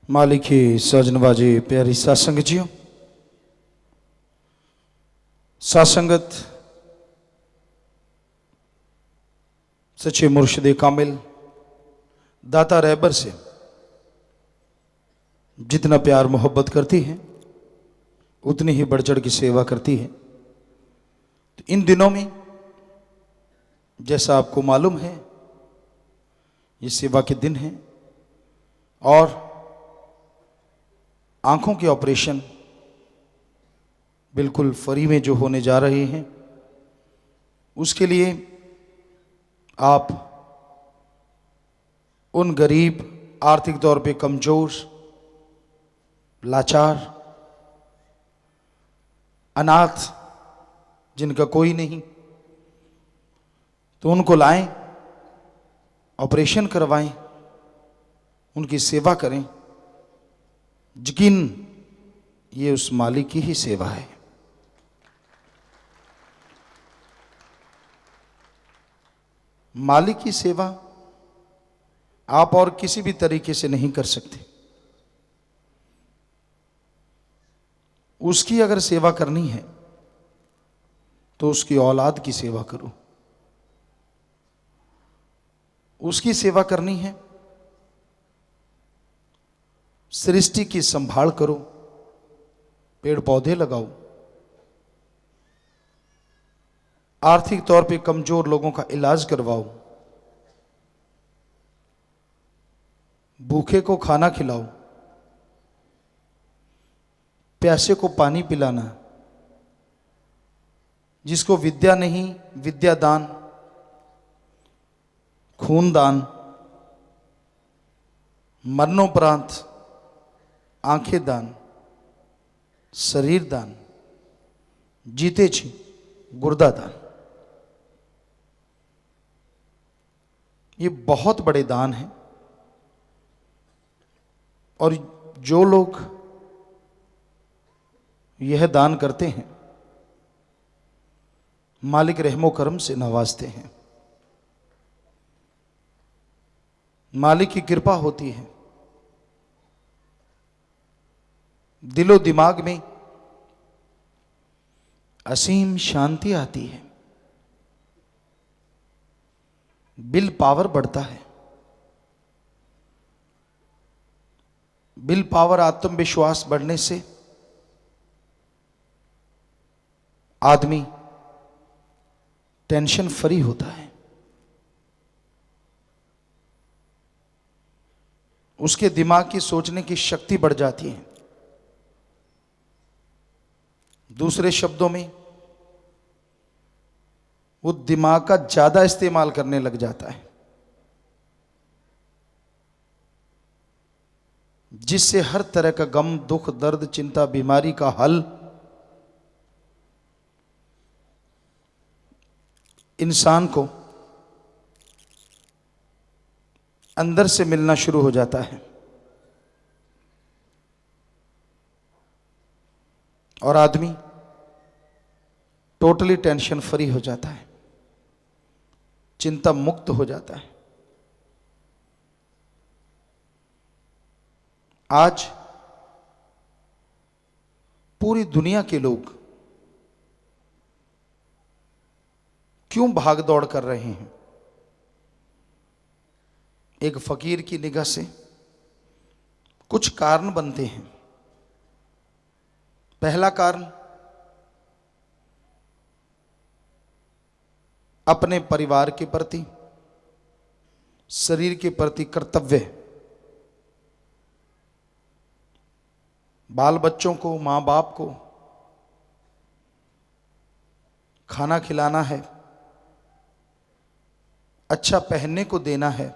मालिक की सजनबाजी प्यारी सासंग जियो। सासंगत सच्चे मुर्शिद कामिल दाता रहबर से जितना प्यार मोहब्बत करती है उतनी ही बढ़ चढ़ की सेवा करती है। तो इन दिनों में जैसा आपको मालूम है ये सेवा के दिन हैं और आंखों के ऑपरेशन बिल्कुल फ्री में जो होने जा रहे हैं उसके लिए आप उन गरीब, आर्थिक तौर पे कमजोर, लाचार, अनाथ जिनका कोई नहीं, तो उनको लाएं, ऑपरेशन करवाएं, उनकी सेवा करें। यकीन ये उस मालिक की ही सेवा है। मालिक की सेवा आप और किसी भी तरीके से नहीं कर सकते। उसकी अगर सेवा करनी है तो उसकी औलाद की सेवा करो। उसकी सेवा करनी है, सृष्टि की संभाल करो, पेड़ पौधे लगाओ, आर्थिक तौर पे कमजोर लोगों का इलाज करवाओ, भूखे को खाना खिलाओ, प्यासे को पानी पिलाना, जिसको विद्या नहीं विद्या दान, खून दान, मरणोपरांत आंखें दान, शरीर दान, जीते छी गुर्दा दान। ये बहुत बड़े दान हैं और जो लोग यह दान करते हैं मालिक रहमो करम से नवाजते हैं। मालिक की कृपा होती है, दिलो दिमाग में असीम शांति आती है, विल पावर बढ़ता है। विल पावर, आत्मविश्वास बढ़ने से आदमी टेंशन फ्री होता है। उसके दिमाग की सोचने की शक्ति बढ़ जाती है। दूसरे शब्दों में वो दिमाग का ज्यादा इस्तेमाल करने लग जाता है, जिससे हर तरह का गम, दुख, दर्द, चिंता, बीमारी का हल इंसान को अंदर से मिलना शुरू हो जाता है और आदमी टोटली टेंशन फ्री हो जाता है, चिंता मुक्त हो जाता है। आज पूरी दुनिया के लोग क्यों भाग दौड़ कर रहे हैं? एक फकीर की निगाह से कुछ कारण बनते हैं। पहला कारण अपने परिवार के प्रति, शरीर के प्रति कर्तव्य। बाल बच्चों को, मां बाप को खाना खिलाना है, अच्छा पहनने को देना है,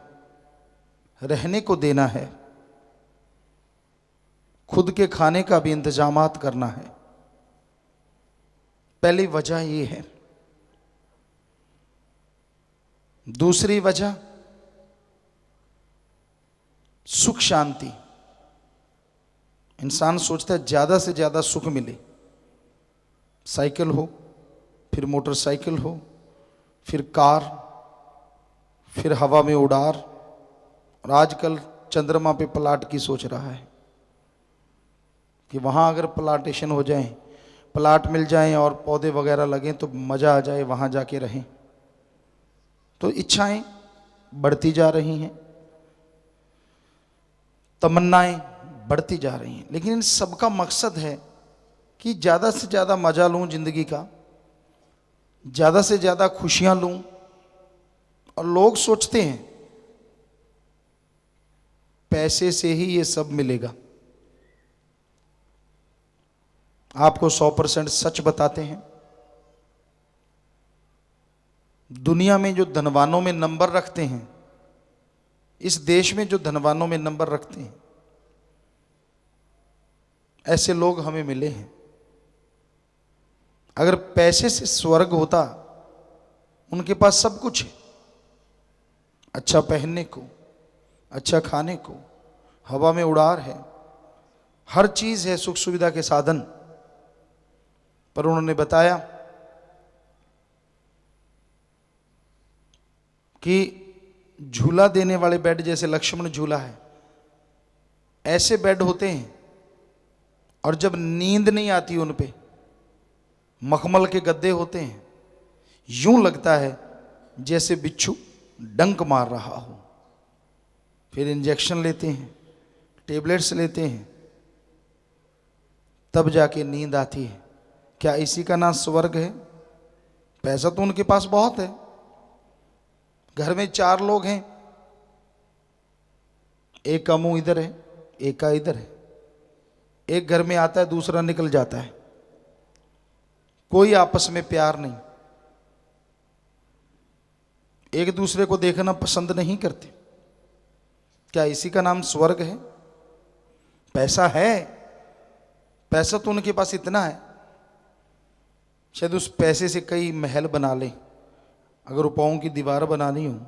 रहने को देना है, खुद के खाने का भी इंतजामात करना है। पहली वजह ये है। दूसरी वजह सुख शांति। इंसान सोचता है ज्यादा से ज्यादा सुख मिले, साइकिल हो, फिर मोटरसाइकिल हो, फिर कार, फिर हवा में उड़ार, और आजकल चंद्रमा पे प्लाट की सोच रहा है। कि वहाँ अगर प्लांटेशन हो जाए, प्लाट मिल जाएं और पौधे वगैरह लगें तो मज़ा आ जाए, वहाँ जाके रहें। तो इच्छाएं बढ़ती जा रही हैं, तमन्नाएं बढ़ती जा रही हैं, लेकिन इन सबका मकसद है कि ज़्यादा से ज़्यादा मज़ा लूँ ज़िंदगी का, ज़्यादा से ज़्यादा खुशियाँ लूँ। और लोग सोचते हैं पैसे से ही ये सब मिलेगा। आपको 100% सच बताते हैं, दुनिया में जो धनवानों में नंबर रखते हैं, इस देश में जो धनवानों में नंबर रखते हैं, ऐसे लोग हमें मिले हैं। अगर पैसे से स्वर्ग होता, उनके पास सब कुछ है, अच्छा पहनने को, अच्छा खाने को, हवा में उड़ार है, हर चीज है, सुख सुविधा के साधन। पर उन्होंने बताया कि झूला देने वाले बेड, जैसे लक्ष्मण झूला है, ऐसे बेड होते हैं, और जब नींद नहीं आती उन पे, मखमल के गद्दे होते हैं, यूं लगता है जैसे बिच्छू डंक मार रहा हो। फिर इंजेक्शन लेते हैं, टेबलेट्स लेते हैं, तब जाके नींद आती है। क्या इसी का नाम स्वर्ग है? पैसा तो उनके पास बहुत है, घर में 4 लोग हैं, एक का मुंह इधर है, एक का इधर है, एक घर में आता है, दूसरा निकल जाता है, कोई आपस में प्यार नहीं, एक दूसरे को देखना पसंद नहीं करते। क्या इसी का नाम स्वर्ग है? पैसा है, पैसा तो उनके पास इतना है, शायद उस पैसे से कई महल बना लें, अगर रुपयों की दीवार बनानी हो,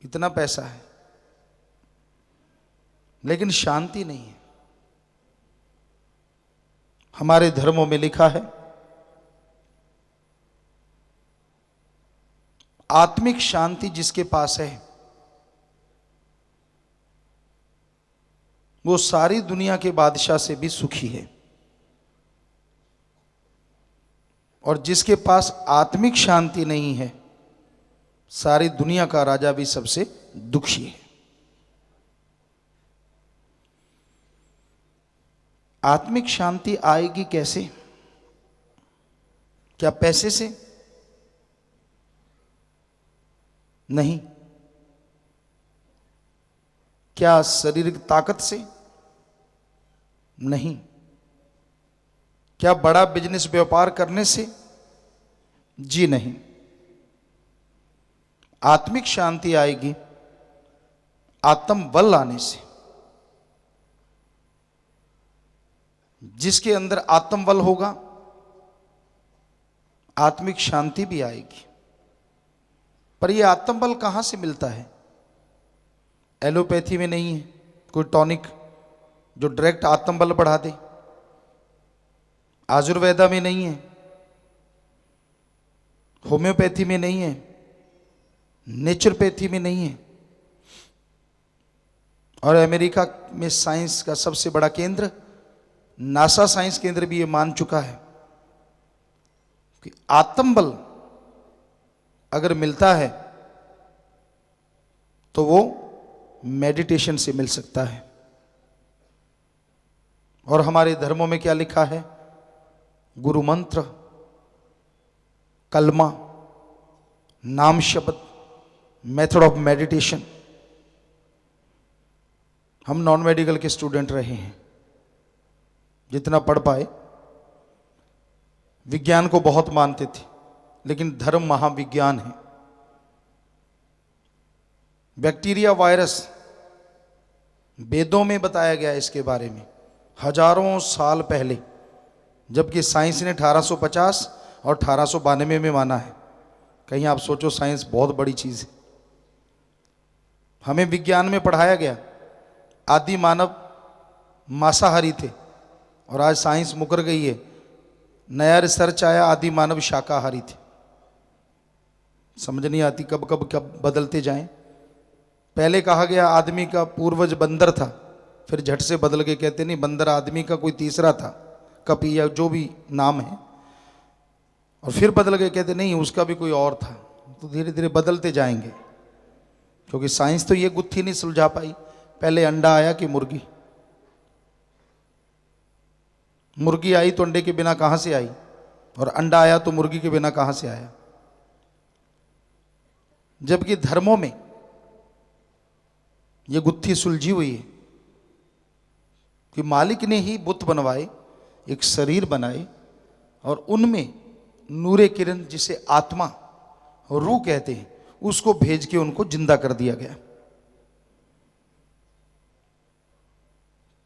इतना पैसा है, लेकिन शांति नहीं है। हमारे धर्मों में लिखा है, आत्मिक शांति जिसके पास है, वो सारी दुनिया के बादशाह से भी सुखी है, और जिसके पास आत्मिक शांति नहीं है, सारी दुनिया का राजा भी सबसे दुखी है। आत्मिक शांति आएगी कैसे? क्या पैसे से? नहीं। क्या शारीरिक ताकत से? नहीं। क्या बड़ा बिजनेस व्यापार करने से? जी नहीं। आत्मिक शांति आएगी आत्म बल आने से। जिसके अंदर आत्म बल होगा, आत्मिक शांति भी आएगी। पर यह आत्म बल कहां से मिलता है? एलोपैथी में नहीं है कोई टॉनिक जो डायरेक्ट आत्म बल बढ़ा दे, आयुर्वेदा में नहीं है, होम्योपैथी में नहीं है, नेचुरोपैथी में नहीं है, और अमेरिका में साइंस का सबसे बड़ा केंद्र नासा साइंस केंद्र भी ये मान चुका है कि आत्म बल अगर मिलता है तो वो मेडिटेशन से मिल सकता है। और हमारे धर्मों में क्या लिखा है? गुरु मंत्र, कलमा, नाम शब्द, मेथड ऑफ मेडिटेशन। हम नॉन मेडिकल के स्टूडेंट रहे हैं, जितना पढ़ पाए। विज्ञान को बहुत मानते थे, लेकिन धर्म महाविज्ञान है। बैक्टीरिया, वायरस, वेदों में बताया गया इसके बारे में हजारों साल पहले, जबकि साइंस ने 1850 और 1892 में माना है। कहीं आप सोचो, साइंस बहुत बड़ी चीज है। हमें विज्ञान में पढ़ाया गया आदि मानव मांसाहारी थे, और आज साइंस मुकर गई है, नया रिसर्च आया आदि मानव शाकाहारी थे। समझ नहीं आती कब कब कब बदलते जाएं। पहले कहा गया आदमी का पूर्वज बंदर था, फिर झट से बदल के कहते नहीं बंदर आदमी का कोई तीसरा था, कपी या जो भी नाम है, और फिर बदल के कहते नहीं उसका भी कोई और था। तो धीरे धीरे बदलते जाएंगे, क्योंकि साइंस तो ये गुत्थी नहीं सुलझा पाई, पहले अंडा आया कि मुर्गी। मुर्गी आई तो अंडे के बिना कहां से आई, और अंडा आया तो मुर्गी के बिना कहां से आया। जबकि धर्मों में ये गुत्थी सुलझी हुई है कि मालिक ने ही बुत बनवाए, एक शरीर बनाए, और उनमें नूरे किरण जिसे आत्मा रूह कहते हैं उसको भेज के उनको जिंदा कर दिया गया।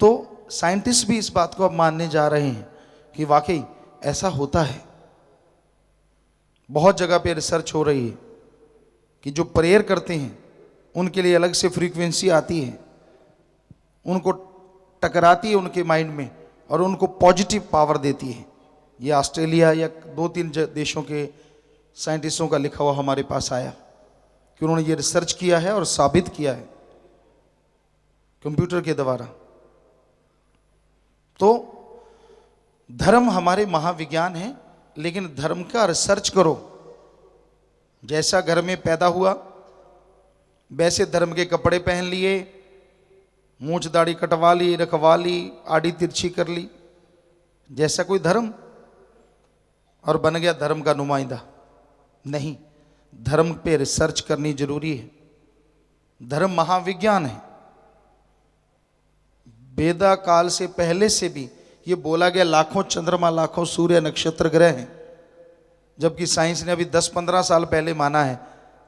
तो साइंटिस्ट भी इस बात को अब मानने जा रहे हैं कि वाकई ऐसा होता है। बहुत जगह पे रिसर्च हो रही है कि जो प्रेयर करते हैं उनके लिए अलग से फ्रीक्वेंसी आती है, उनको टकराती है उनके माइंड में और उनको पॉजिटिव पावर देती है। ये ऑस्ट्रेलिया या 2-3 देशों के साइंटिस्टों का लिखा हुआ हमारे पास आया कि उन्होंने ये रिसर्च किया है और साबित किया है कंप्यूटर के द्वारा। तो धर्म हमारे महाविज्ञान है, लेकिन धर्म का रिसर्च करो। जैसा घर में पैदा हुआ वैसे धर्म के कपड़े पहन लिए, मूंछ दाढ़ी कटवा ली, रखवा ली, आड़ी तिरछी कर ली, जैसा कोई धर्म, और बन गया धर्म का नुमाइंदा। नहीं, धर्म पे रिसर्च करनी जरूरी है। धर्म महाविज्ञान है। वेदा काल से पहले से भी ये बोला गया लाखों चंद्रमा, लाखों सूर्य, नक्षत्र, ग्रह हैं, जबकि साइंस ने अभी 10-15 साल पहले माना है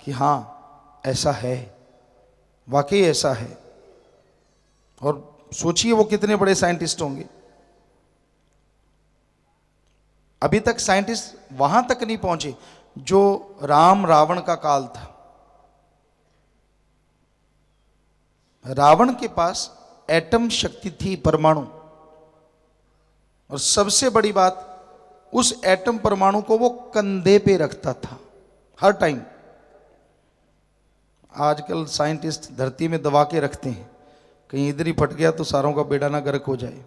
कि हाँ ऐसा है, वाकई ऐसा है। और सोचिए वो कितने बड़े साइंटिस्ट होंगे। अभी तक साइंटिस्ट वहां तक नहीं पहुंचे जो राम रावण का काल था। रावण के पास एटम शक्ति थी, परमाणु, और सबसे बड़ी बात उस एटम परमाणु को वो कंधे पे रखता था हर टाइम। आजकल साइंटिस्ट धरती में दबा के रखते हैं, कहीं इधर ही फट गया तो सारों का बेड़ा ना गर्क हो जाए,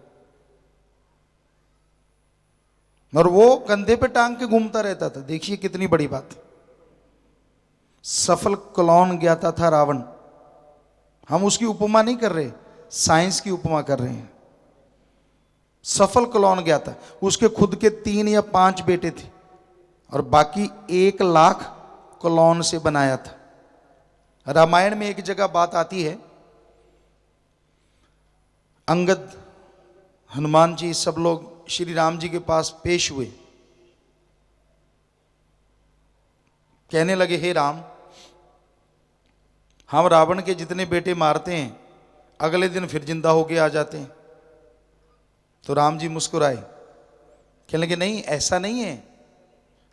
और वो कंधे पे टांग के घूमता रहता था। देखिए कितनी बड़ी बात। सफल क्लोन ज्ञाता था रावण। हम उसकी उपमा नहीं कर रहे, साइंस की उपमा कर रहे हैं। सफल क्लोन ज्ञाता, उसके खुद के 3 या 5 बेटे थे और बाकी 1 लाख क्लोन से बनाया था। रामायण में एक जगह बात आती है, अंगद, हनुमान जी, सब लोग श्री राम जी के पास पेश हुए, कहने लगे हे राम, हम रावण के जितने बेटे मारते हैं अगले दिन फिर जिंदा होके आ जाते हैं। तो राम जी मुस्कुराए, कहने लगे नहीं ऐसा नहीं है,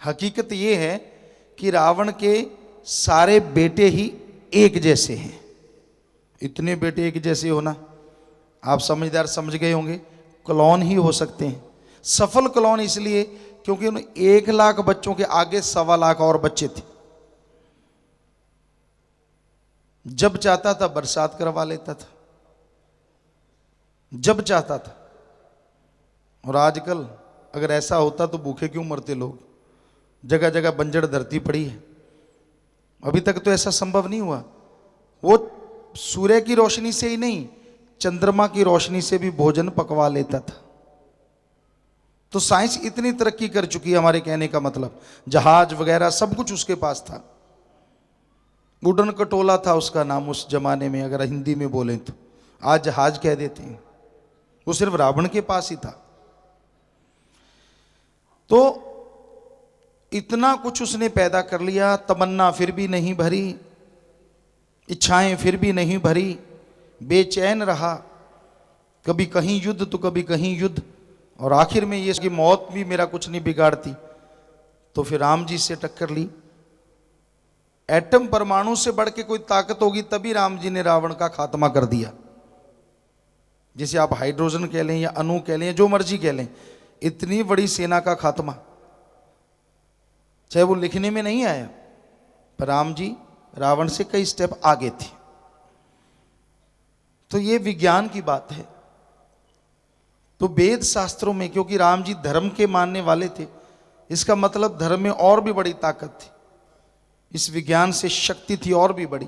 हकीकत ये है कि रावण के सारे बेटे ही एक जैसे हैं। इतने बेटे एक जैसे होना, आप समझदार समझ गए होंगे, क्लोन ही हो सकते हैं। सफल क्लोन इसलिए क्योंकि उन 1 लाख बच्चों के आगे 1.25 लाख और बच्चे थे। जब चाहता था बरसात करवा लेता था, जब चाहता था। और आजकल अगर ऐसा होता तो भूखे क्यों मरते लोग। जगह जगह बंजर धरती पड़ी है, अभी तक तो ऐसा संभव नहीं हुआ। वो सूर्य की रोशनी से ही नहीं, चंद्रमा की रोशनी से भी भोजन पकवा लेता था। तो साइंस इतनी तरक्की कर चुकी है, हमारे कहने का मतलब जहाज वगैरह सब कुछ उसके पास था। उड़न कटोला था उसका नाम उस जमाने में, अगर हिंदी में बोलें तो आज जहाज कह देते हैं। वो सिर्फ रावण के पास ही था। तो इतना कुछ उसने पैदा कर लिया, तमन्ना फिर भी नहीं भरी, इच्छाएं फिर भी नहीं भरी, बेचैन रहा, कभी कहीं युद्ध तो कभी कहीं युद्ध, और आखिर में ये इसकी मौत भी मेरा कुछ नहीं बिगाड़ती। तो फिर राम जी से टक्कर ली। एटम परमाणु से बढ़ के कोई ताकत होगी तभी राम जी ने रावण का खात्मा कर दिया। जिसे आप हाइड्रोजन कह लें या अणु कह लें, जो मर्जी कह लें, इतनी बड़ी सेना का खात्मा, चाहे वो लिखने में नहीं आया, पर राम जी रावण से कई स्टेप आगे थे। तो ये विज्ञान की बात है। तो वेद शास्त्रों में, क्योंकि राम जी धर्म के मानने वाले थे, इसका मतलब धर्म में और भी बड़ी ताकत थी, इस विज्ञान से शक्ति थी और भी बड़ी।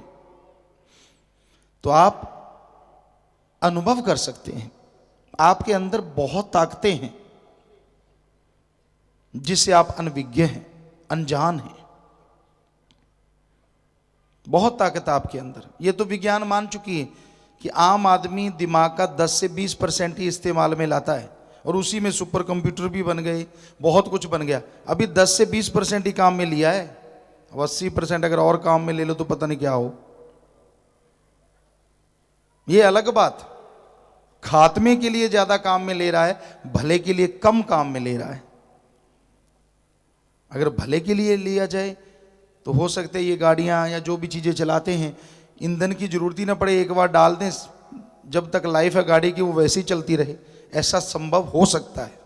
तो आप अनुभव कर सकते हैं, आपके अंदर बहुत ताकतें हैं जिससे आप अनविज्ञ हैं, अनजान हैं। बहुत ताकत आपके अंदर। ये तो विज्ञान मान चुकी है कि आम आदमी दिमाग का 10 से 20% ही इस्तेमाल में लाता है, और उसी में सुपर कंप्यूटर भी बन गए, बहुत कुछ बन गया। अभी 10 से 20% ही काम में लिया है, अब 80% अगर और काम में ले लो तो पता नहीं क्या हो। ये अलग बात, खात्मे के लिए ज्यादा काम में ले रहा है, भले के लिए कम काम में ले रहा है। अगर भले के लिए लिया जाए तो हो सकता है ये गाड़ियां या जो भी चीजें चलाते हैं, ईंधन की जरूरत ही ना पड़े, एक बार डाल दें, जब तक लाइफ है गाड़ी की वो वैसे ही चलती रहे। ऐसा संभव हो सकता है,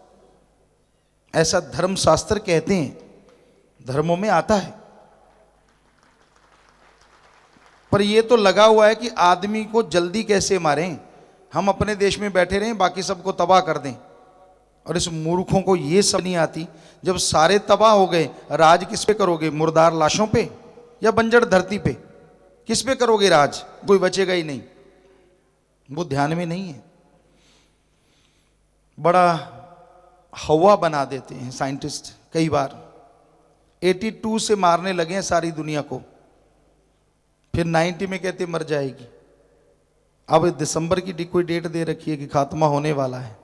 ऐसा धर्म शास्त्र कहते हैं, धर्मों में आता है। पर ये तो लगा हुआ है कि आदमी को जल्दी कैसे मारें, हम अपने देश में बैठे रहें, बाकी सबको तबाह कर दें। और इस मूर्खों को ये सब नहीं आती, जब सारे तबाह हो गए, राज किस पे करोगे? मुर्दार लाशों पे या बंजर धरती पे? किस पे करोगे राज? कोई बचेगा ही नहीं। वो ध्यान में नहीं है। बड़ा हवा बना देते हैं साइंटिस्ट कई बार। 82 से मारने लगे हैं सारी दुनिया को, फिर 90 में कहते मर जाएगी। अब दिसंबर की कोई डेट दे रखी है कि खात्मा होने वाला है।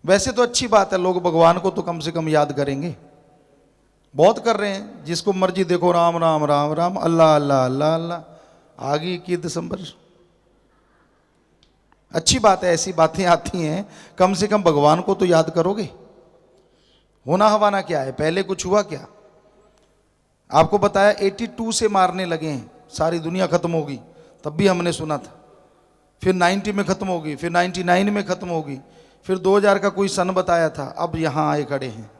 वैसे तो अच्छी बात है, लोग भगवान को तो कम से कम याद करेंगे। बहुत कर रहे हैं, जिसको मर्जी देखो राम राम राम राम, अल्लाह अल्लाह अल्लाह अल्लाह। आ गई 21 दिसंबर, अच्छी बात है, ऐसी बातें आती हैं, कम से कम भगवान को तो याद करोगे। होना हवाना क्या है, पहले कुछ हुआ क्या? आपको बताया 82 से मारने लगे हैं, सारी दुनिया खत्म होगी, तब भी हमने सुना था। फिर 90 में खत्म होगी, फिर 99 में खत्म होगी, फिर 2000 का कोई सन बताया था, अब यहां आए खड़े हैं।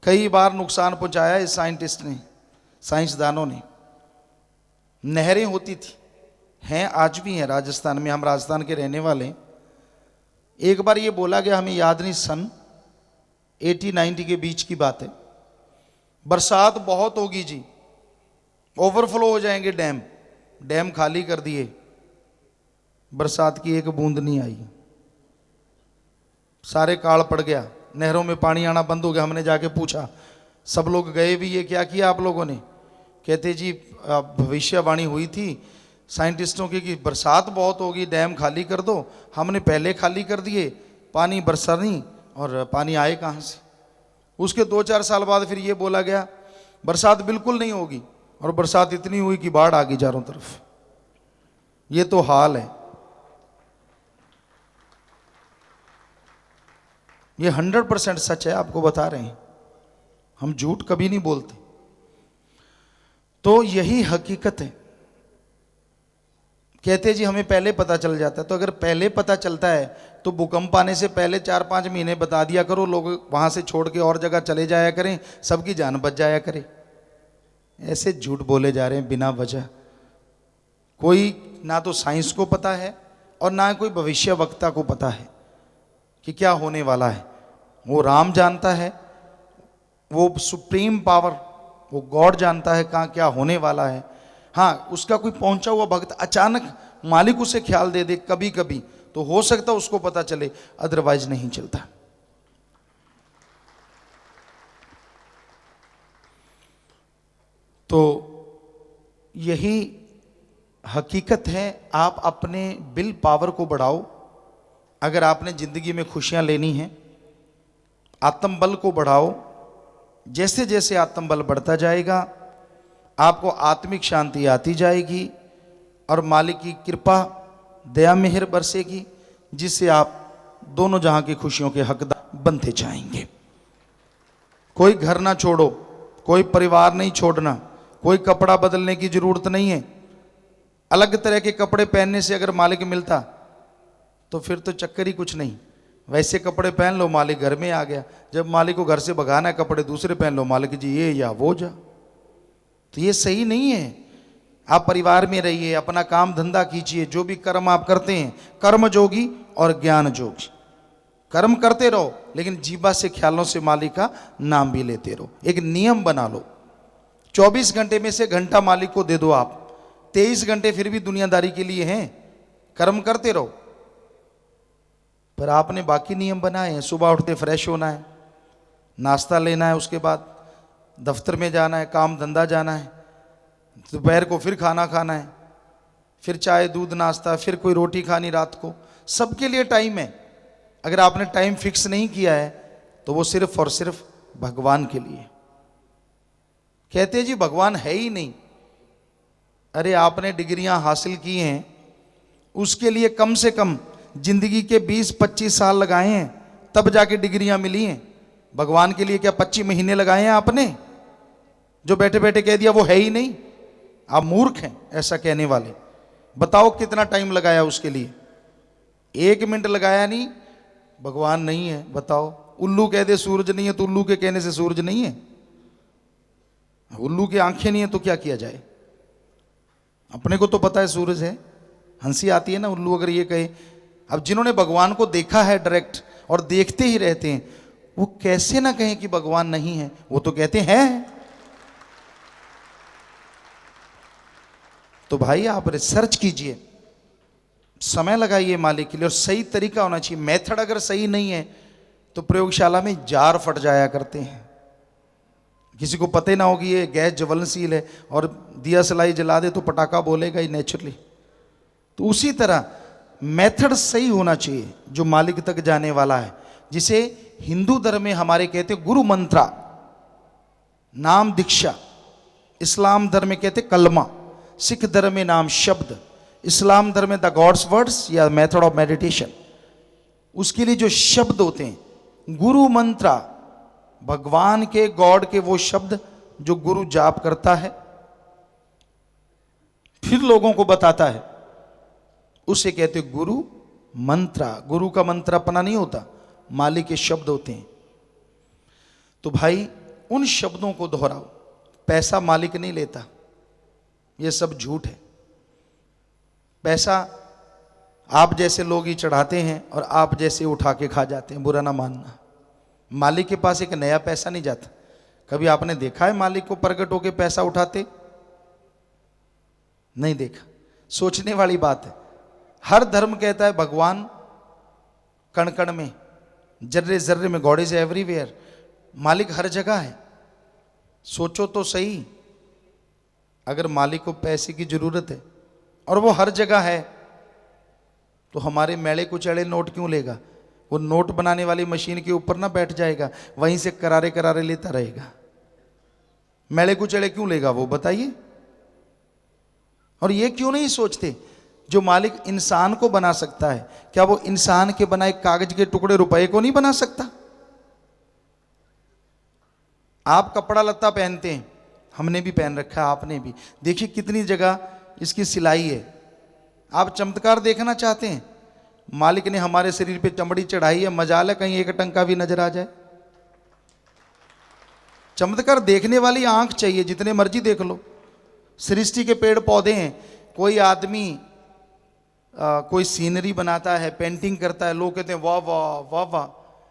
कई बार नुकसान पहुंचाया इस साइंटिस्ट ने, साइंसदानों ने। नहरें होती थी, हैं आज भी हैं राजस्थान में, हम राजस्थान के रहने वाले हैं। एक बार ये बोला गया, हमें याद नहीं, सन 80-90 के बीच की बात है, बरसात बहुत होगी जी, ओवरफ्लो हो जाएंगे डैम। डैम खाली कर दिए, बरसात की एक बूंद नहीं आई, सारे काल पड़ गया, नहरों में पानी आना बंद हो गया। हमने जाके पूछा, सब लोग गए भी, ये क्या किया आप लोगों ने? कहते जी भविष्यवाणी हुई थी साइंटिस्टों की कि बरसात बहुत होगी, डैम खाली कर दो। हमने पहले खाली कर दिए, पानी बरसा नहीं, और पानी आए कहाँ से? उसके 2-4 साल बाद फिर ये बोला गया बरसात बिल्कुल नहीं होगी, और बरसात इतनी हुई कि बाढ़ आ गई चारों तरफ। ये तो हाल है। ये 100% सच है, आपको बता रहे हैं, हम झूठ कभी नहीं बोलते। तो यही हकीकत है। कहते जी हमें पहले पता चल जाता है, तो अगर पहले पता चलता है तो भूकंप आने से पहले 4-5 महीने बता दिया करो, लोग वहां से छोड़ के और जगह चले जाया करें, सबकी जान बच जाया करे। ऐसे झूठ बोले जा रहे हैं बिना वजह। कोई ना तो साइंस को पता है और ना कोई भविष्यवक्ता को पता है कि क्या होने वाला है। वो राम जानता है, वो सुप्रीम पावर, वो गॉड जानता है कहाँ क्या होने वाला है। हाँ, उसका कोई पहुंचा हुआ भक्त अचानक मालिक उसे ख्याल दे दे कभी कभी, तो हो सकता है उसको पता चले, अदरवाइज नहीं चलता। तो यही हकीकत है। आप अपने विल पावर को बढ़ाओ। अगर आपने जिंदगी में खुशियां लेनी है, आत्मबल को बढ़ाओ। जैसे जैसे आत्मबल बढ़ता जाएगा, आपको आत्मिक शांति आती जाएगी और मालिक की कृपा दया मेहर बरसेगी, जिससे आप दोनों जहां की खुशियों के हकदार बनते जाएंगे। कोई घर ना छोड़ो, कोई परिवार नहीं छोड़ना, कोई कपड़ा बदलने की जरूरत नहीं है। अलग तरह के कपड़े पहनने से अगर मालिक मिलता तो फिर तो चक्कर ही कुछ नहीं। वैसे कपड़े पहन लो, मालिक घर में आ गया। जब मालिक को घर से भगाना है, कपड़े दूसरे पहन लो, मालिक जी ये या वो जा। तो ये सही नहीं है। आप परिवार में रहिए, अपना काम धंधा कीजिए, जो भी कर्म आप करते हैं कर्म जोगी और ज्ञान जोगी। कर्म करते रहो लेकिन जीवा से ख्यालों से मालिक का नाम भी लेते रहो। एक नियम बना लो, 24 घंटे में से घंटा मालिक को दे दो आप, 23 घंटे फिर भी दुनियादारी के लिए हैं, कर्म करते रहो। पर आपने बाकी नियम बनाए हैं, सुबह उठते फ्रेश होना है, नाश्ता लेना है, उसके बाद दफ्तर में जाना है, काम धंधा जाना है, दोपहर को फिर खाना खाना है, फिर चाय दूध नाश्ता, फिर कोई रोटी खानी रात को। सबके लिए टाइम है। अगर आपने टाइम फिक्स नहीं किया है तो वो सिर्फ और सिर्फ भगवान के लिए। कहते जी भगवान है ही नहीं। अरे आपने डिग्रियां हासिल की हैं, उसके लिए कम से कम जिंदगी के 20-25 साल लगाए हैं, तब जाके डिग्रियां मिली हैं। भगवान के लिए क्या 25 महीने लगाए हैं आपने? जो बैठे बैठे कह दिया वो है ही नहीं। आप मूर्ख हैं ऐसा कहने वाले। बताओ कितना टाइम लगाया उसके लिए? 1 मिनट लगाया नहीं। भगवान नहीं है, बताओ। उल्लू कह दे सूरज नहीं है तो उल्लू के कहने से सूरज नहीं है? उल्लू की आंखें नहीं है तो क्या किया जाए? अपने को तो पता है सूरज है। हंसी आती है ना उल्लू अगर ये कहे। अब जिन्होंने भगवान को देखा है डायरेक्ट और देखते ही रहते हैं, वो कैसे ना कहें कि भगवान नहीं है? वो तो कहते हैं। तो भाई आप रिसर्च कीजिए, समय लगाइए मालिक के लिए, और सही तरीका होना चाहिए। मेथड अगर सही नहीं है तो प्रयोगशाला में जार फट जाया करते हैं। किसी को पता ही ना होगी ये गैस ज्वलनशील है और दिया सलाई जला दे तो पटाखा बोलेगा ही नेचुरली। तो उसी तरह मेथड सही होना चाहिए जो मालिक तक जाने वाला है। जिसे हिंदू धर्म में हमारे कहते गुरु मंत्रा, नाम दीक्षा, इस्लाम धर्म में कहते कलमा, सिख धर्म में नाम शब्द, इस्लाम धर्म में द गॉड्स वर्ड्स या मेथड ऑफ मेडिटेशन। उसके लिए जो शब्द होते हैं गुरु मंत्रा, भगवान के गॉड के वो शब्द जो गुरु जाप करता है फिर लोगों को बताता है, उसे कहते गुरु मंत्रा। गुरु का मंत्र अपना नहीं होता, मालिक के शब्द होते हैं। तो भाई उन शब्दों को दोहराओ। पैसा मालिक नहीं लेता, ये सब झूठ है। पैसा आप जैसे लोग ही चढ़ाते हैं और आप जैसे उठा के खा जाते हैं, बुरा ना मानना। मालिक के पास एक नया पैसा नहीं जाता। कभी आपने देखा है मालिक को प्रकट होके पैसा उठाते? नहीं देखा। सोचने वाली बात है। हर धर्म कहता है भगवान कण कण में, जर्रे जर्रे में, गॉड इज एवरीवेयर। मालिक हर जगह है। सोचो तो सही, अगर मालिक को पैसे की जरूरत है और वो हर जगह है तो हमारे मेले कुचैले नोट क्यों लेगा? वो नोट बनाने वाली मशीन के ऊपर ना बैठ जाएगा, वहीं से करारे करारे लेता रहेगा। मेले कुचैले क्यों लेगा वो, बताइए। और ये क्यों नहीं सोचते जो मालिक इंसान को बना सकता है, क्या वो इंसान के बनाए कागज के टुकड़े रुपए को नहीं बना सकता? आप कपड़ा लत्ता पहनते हैं, हमने भी पहन रखा है, आपने भी। देखिए कितनी जगह इसकी सिलाई है। आप चमत्कार देखना चाहते हैं? मालिक ने हमारे शरीर पे चमड़ी चढ़ाई है, मजाल है कहीं एक टंका भी नजर आ जाए। चमत्कार देखने वाली आंख चाहिए, जितने मर्जी देख लो। सृष्टि के पेड़ पौधे हैं, कोई आदमी कोई सीनरी बनाता है, पेंटिंग करता है, लोग कहते हैं वाह वाह वाह वाह।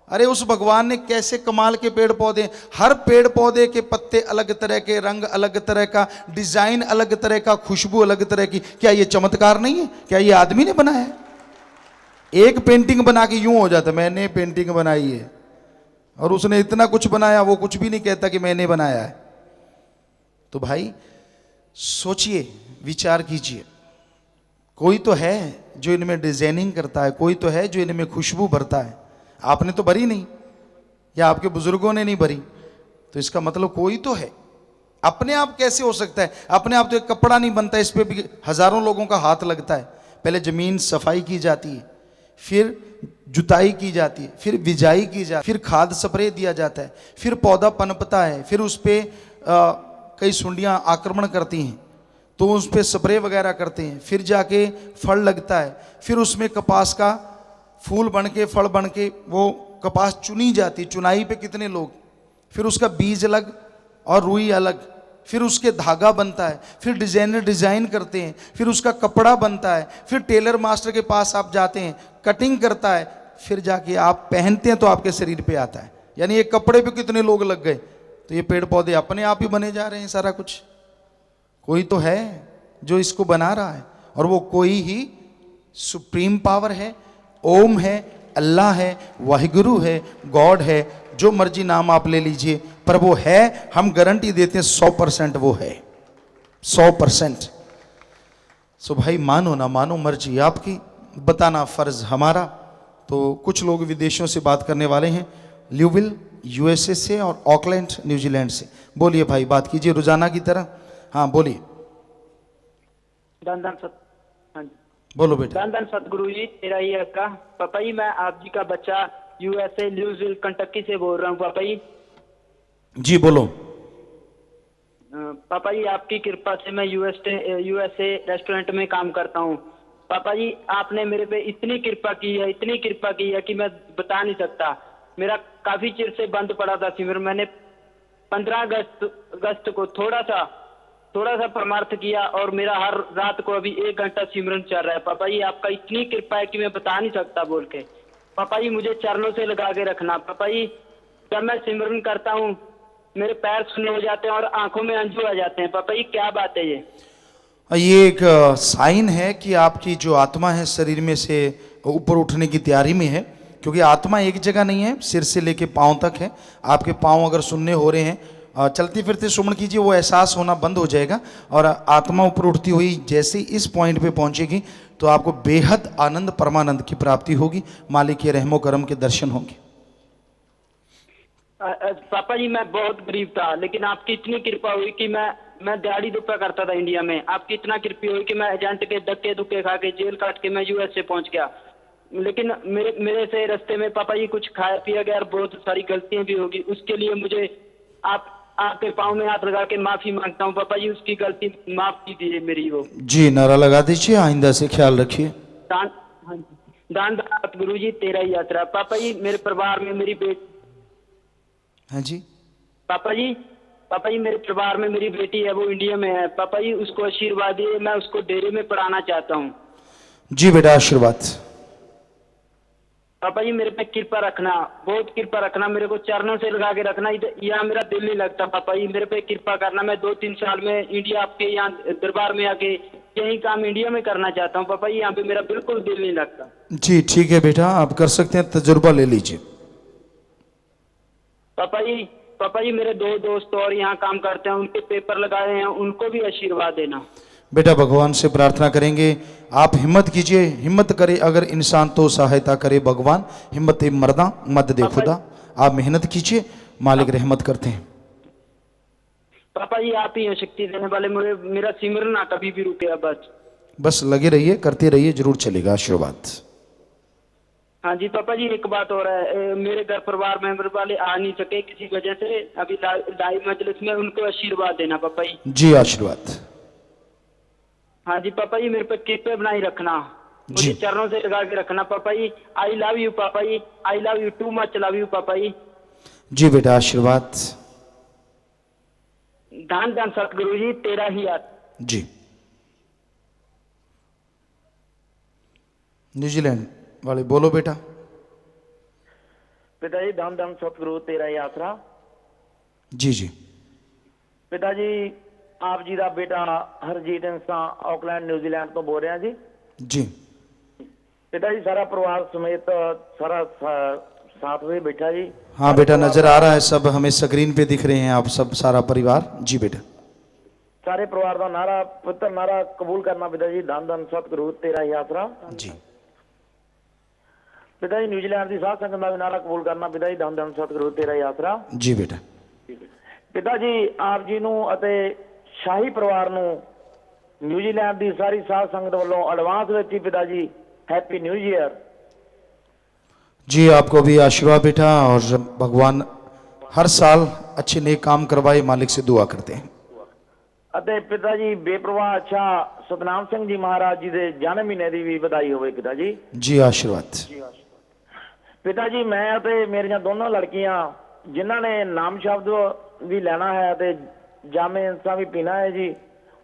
अरे उस भगवान ने कैसे कमाल के पेड़ पौधे, हर पेड़ पौधे के पत्ते अलग तरह के, रंग अलग तरह का, डिजाइन अलग तरह का, खुशबू अलग तरह की। क्या ये चमत्कार नहीं है? क्या ये आदमी ने बनाया है? एक पेंटिंग बना के यूं हो जाता मैंने पेंटिंग बनाई है, और उसने इतना कुछ बनाया वो कुछ भी नहीं कहता कि मैंने बनाया है। तो भाई सोचिए, विचार कीजिए। कोई तो है जो इनमें डिजाइनिंग करता है, कोई तो है जो इनमें खुशबू भरता है। आपने तो भरी नहीं, या आपके बुजुर्गों ने नहीं भरी, तो इसका मतलब कोई तो है। अपने आप कैसे हो सकता है? अपने आप तो एक कपड़ा नहीं बनता, इस पे भी हजारों लोगों का हाथ लगता है। पहले जमीन सफाई की जाती है, फिर जुताई की जाती है, फिर बिजाई की जाती है, फिर खाद स्प्रे दिया जाता है, फिर पौधा पनपता है, फिर उस पर कई सुंडियां आक्रमण करती हैं तो उस पर स्प्रे वगैरह करते हैं, फिर जाके फल लगता है, फिर उसमें कपास का फूल बन के फल बन के वो कपास चुनी जाती, चुनाई पे कितने लोग, फिर उसका बीज अलग और रुई अलग, फिर उसके धागा बनता है, फिर डिजाइनर डिजाइन करते हैं, फिर उसका कपड़ा बनता है, फिर टेलर मास्टर के पास आप जाते हैं, कटिंग करता है, फिर जाके आप पहनते हैं तो आपके शरीर पे आता है। यानी ये कपड़े पे कितने लोग लग गए, तो ये पेड़ पौधे अपने आप ही बने जा रहे हैं। सारा कुछ कोई तो है जो इसको बना रहा है, और वो कोई ही सुप्रीम पावर है, ओम है, अल्लाह है, वाहिगुरु है, गॉड है, जो मर्जी नाम आप ले लीजिए, पर वो है। हम गारंटी देते हैं 100% वो है, 100%। सो भाई मानो ना मानो मर्जी आपकी, बताना फर्ज हमारा। तो कुछ लोग विदेशों से बात करने वाले हैं, ल्यूविल यूएसए से और ऑकलैंड न्यूजीलैंड से। बोलिए भाई, बात कीजिए रोजाना की तरह। हाँ बोलिए। हाँ जी, बोलो बेटा। धन धन सतगुरु जी, तेरा ही का पापा जी। मैं आप जी का बच्चा यूएसए ल्यूविल कंटकी से बोल रहा हूँ पापा जी। जी बोलो। पापा जी आपकी कृपा से मैं यूएसए रेस्टोरेंट में काम करता हूँ। पापा जी आपने मेरे पे इतनी कृपा की है, इतनी कृपा की है कि मैं बता नहीं सकता। मेरा काफी चिर से बंद पड़ा था सिमरन। मैंने 15 अगस्त को थोड़ा सा परमार्थ किया, और मेरा हर रात को अभी 1 घंटा सिमरन चल रहा है। पापा जी आपका इतनी कृपा है कि मैं बता नहीं सकता बोल के। पापा जी मुझे चरणों से लगा के रखना। पापा जी जब मैं सिमरन करता हूँ मेरे पैर सुन्न हो जाते हैं और आंखों में अंजू आ जाते हैं। पापा जी क्या बात है ये एक साइन है कि आपकी जो आत्मा है शरीर में से ऊपर उठने की तैयारी में है, क्योंकि आत्मा एक जगह नहीं है, सिर से लेके पांव तक है। आपके पांव अगर सुनने हो रहे हैं, चलते फिरते सुमन कीजिए, वो एहसास होना बंद हो जाएगा, और आत्मा ऊपर उठती हुई जैसे इस पॉइंट पे पहुंचेगी तो आपको बेहद आनंद परमानंद की प्राप्ति होगी, मालिक के रहमो करम के दर्शन होंगे। पापा जी मैं बहुत गरीब था, लेकिन आपकी इतनी कृपा हुई कि मैं दिहाड़ी दुपा करता था इंडिया में। आपकी इतना कृपा हुई कि मैं एजेंट के धक्के धुक्के खा के जेल काट के मैं यूएसए पहुंच गया। लेकिन मेरे से रास्ते में पापा जी कुछ खाया पिया गया और बहुत सारी गलतियां भी होगी। उसके लिए मुझे आपके पाँव में हाथ लगा के माफी मांगता हूँ। पापा जी उसकी गलती माफ कीजिए मेरी वो। जी नारा लगा दीजिए, आइंदा से ख्याल रखिए। दान गुरु जी तेरा ही यात्रा। पापा जी मेरे परिवार में मेरी बेटी। हाँ जी पापा जी मेरे परिवार में मेरी बेटी है, वो इंडिया में है। पापा जी उसको आशीर्वाद दिए, मैं उसको डेरे में पढ़ाना चाहता हूँ। जी बेटा आशीर्वाद। पापा जी मेरे पे कृपा रखना, बहुत कृपा रखना, मेरे को चरणों से लगा के रखना। यहाँ मेरा दिल नहीं लगता। पापा जी मेरे पे कृपा करना। मैं 2-3 साल में इंडिया आपके यहाँ दरबार में आके यही काम इंडिया में करना चाहता हूँ। पापा जी यहाँ पे मेरा बिल्कुल दिल नहीं लगता। जी ठीक है बेटा, आप कर सकते हैं, तजुर्बा ले लीजिए। पापा जी मेरे 2 दोस्त और यहाँ काम करते हैं, उनके पेपर लगाए हैं, उनको भी आशीर्वाद देना। बेटा भगवान से प्रार्थना करेंगे, आप हिम्मत कीजिए, हिम्मत करे अगर इंसान तो सहायता करे भगवान, हिम्मत मर्दा मत दे खुदा। आप मेहनत कीजिए, मालिक रहमत करते हैं। पापा जी आप ही हैं शक्ति देने वाले, मेरा सिमरन ना कभी भी रुके। बस लगे रहिए, करते रहिए, जरूर चलेगा आशीर्वाद। हाँ जी पापा जी एक बात और है, मेरे घर परिवार मेंबर वाले आ नहीं सके किसी वजह से अभी लाइव मजलिस में, उनको आशीर्वाद देना पापा जी। जी आशीर्वाद। हाँ जी पापा जी मेरे पे कृपा बनाई रखना, मुझे चरणों से लगा के रखना। पापा जी आई लव यू पापा जी, I love you too much, love you पापा जी। जी बेटा आशीर्वाद। धन धन सतगुरु जी तेरा ही याद। जी न्यूजीलैंड वाले बोलो बेटा। पिताजी धन धन सतगुरु तेरा ही आसरा। जी जी पिताजी आप जी का बेटा हरजीत इंसान ऑकलैंड न्यूजीलैंड तो बोल रहे हैं जी। जी पिताजी सारा परिवार समेत सारा साथ में बैठा जी। हाँ बेटा नजर आ रहा है, सब हमें स्क्रीन पे दिख रहे हैं आप सब, सारा परिवार। जी बेटा सारे परिवार का नारा पुत्र नारा कबूल करना पिताजी, धन धन सतगुरु तेरा ही आसरा। जी पिताजी न्यूजीलैंड की साध संगत का भी नारा कबूल करना पिताजी, धन धन सतगुरु तेरा ही आसरा। जी बेटा पिताजी आप जी नूं अते शाही परिवार नूं न्यूजीलैंड की सारी साध संगत वालों एडवांस में ही पिताजी हैप्पी न्यू ईयर। जी आपको भी आशीर्वाद बेटा, और भगवान हर साल अच्छे नेक काम करवाए, मालिक से दुआ करते हैं। अते पिताजी बेप्रवाह अच्छा सतनाम सिंह जी महाराज जी के जन्म महीने की भी बधाई होवे पिताजी। जी आशीर्वाद। पिताजी मैं अते मेरियां दोनों लड़कियां जिन्हां ने नाम शब्द भी लेना है ते ਜਾਮੇ ਇੰਸਾ ਵੀ ਪੀਣਾ ਹੈ ਜੀ।